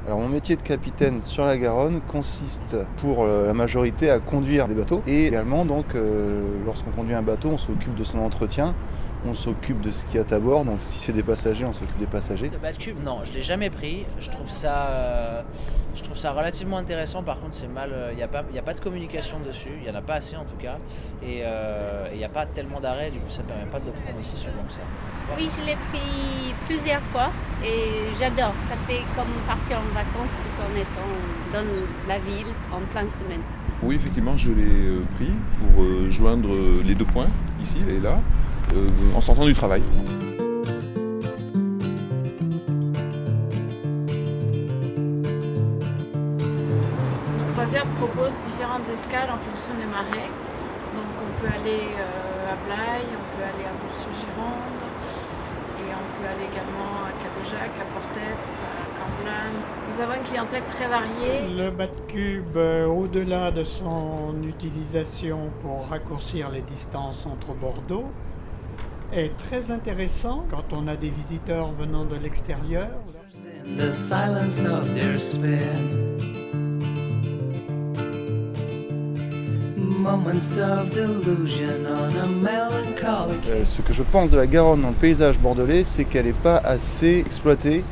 Alors mon métier de capitaine sur la Garonne consiste pour la majorité à conduire des bateaux et également donc lorsqu'on conduit un bateau on s'occupe de son entretien, on s'occupe de ce qu'il y a à bord, donc si c'est des passagers on s'occupe des passagers. Le Batcube, non, je l'ai jamais pris. Je trouve ça relativement intéressant. Par contre, c'est mal. Il y a pas de communication dessus. Il y en a pas assez en tout cas. Et il n'y a pas tellement d'arrêts. Du coup, ça permet pas de prendre aussi souvent que ça. Oui, je l'ai pris plusieurs fois et j'adore. Ça fait comme partir en vacances tout en étant dans la ville en pleine semaine. Oui, effectivement, je l'ai pris pour joindre les deux points, ici et là, en sortant du travail. La croisière propose différentes escales en fonction des marées. Donc on peut aller à Blaye, on peut aller à Bourg-sur-Gironde et on peut aller également à Cadojac, à Portets, à Camblaine. Nous avons une clientèle très variée. Le Batcube, au-delà de son utilisation pour raccourcir les distances entre Bordeaux, est très intéressant quand on a des visiteurs venant de l'extérieur. The silence of their spin. Moments of delusion on a melancholic. Ce que je pense de la Garonne dans le paysage bordelais, c'est qu'elle n'est pas assez exploitée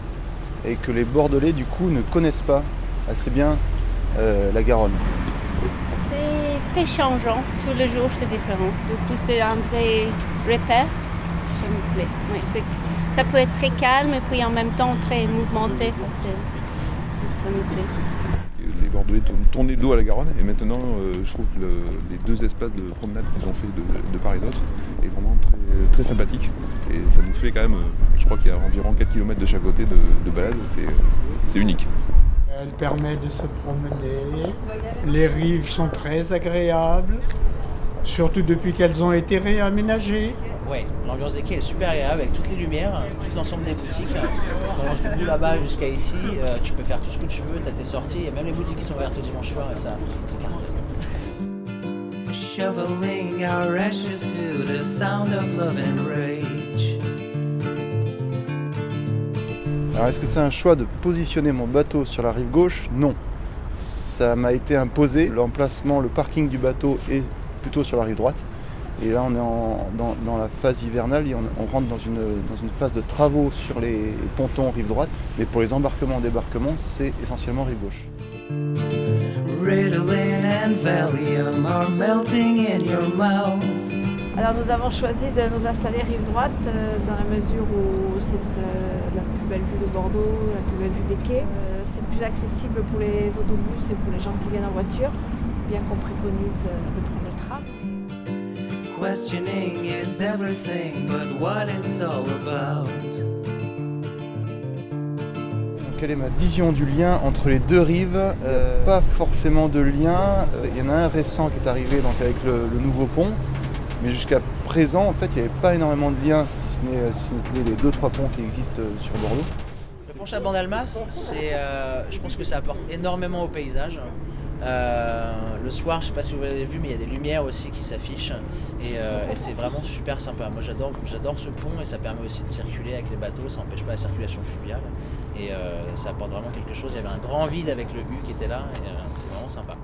et que les Bordelais du coup ne connaissent pas assez bien la Garonne. C'est très changeant, tous les jours c'est différent. Du coup c'est un vrai repère, ça me plaît. Oui, ça peut être très calme et puis en même temps très mouvementé. Ça me plaît. Les Bordelais tournaient le dos à la Garonne et maintenant je trouve que les deux espaces de promenade qu'ils ont fait de part et d'autre est vraiment très, très sympathique. Et ça nous fait quand même, je crois qu'il y a environ 4 km de chaque côté de balade, c'est unique. Elle permet de se promener. Les rives sont très agréables, surtout depuis qu'elles ont été réaménagées. Ouais, l'ambiance des quais est super agréable avec toutes les lumières, tout l'ensemble des boutiques. On mange du bout là-bas jusqu'à ici, tu peux faire tout ce que tu veux, tu as tes sorties, et même les boutiques qui sont ouvertes le dimanche soir, et ça, c'est carré. Shoveling our ashes to the sound of love and rage. Alors est-ce que c'est un choix de positionner mon bateau sur la rive gauche? Non. Ça m'a été imposé, l'emplacement, le parking du bateau est plutôt sur la rive droite. Et là on est dans la phase hivernale et on rentre dans une phase de travaux sur les pontons rive droite. Mais pour les embarquements et débarquements, c'est essentiellement rive gauche. Ritalin and Valium are melting in your mouth. Alors nous avons choisi de nous installer rive droite dans la mesure où c'est la plus belle vue de Bordeaux, la plus belle vue des quais. C'est plus accessible pour les autobus et pour les gens qui viennent en voiture, bien qu'on préconise de prendre le tram. Questioning is everything but what it's all about. Quelle est ma vision du lien entre les deux rives? Pas forcément de lien. Il y en a un récent qui est arrivé donc avec le nouveau pont. Mais jusqu'à présent, en fait, il n'y avait pas énormément de liens, si ce n'est les 2-3 ponts qui existent sur Bordeaux. Le pont Chaban-Delmas, je pense que ça apporte énormément au paysage. Le soir, je ne sais pas si vous l'avez vu, mais il y a des lumières aussi qui s'affichent et c'est vraiment super sympa. Moi j'adore ce pont et ça permet aussi de circuler avec les bateaux, ça n'empêche pas la circulation fluviale et ça apporte vraiment quelque chose. Il y avait un grand vide avec le U qui était là et c'est vraiment sympa.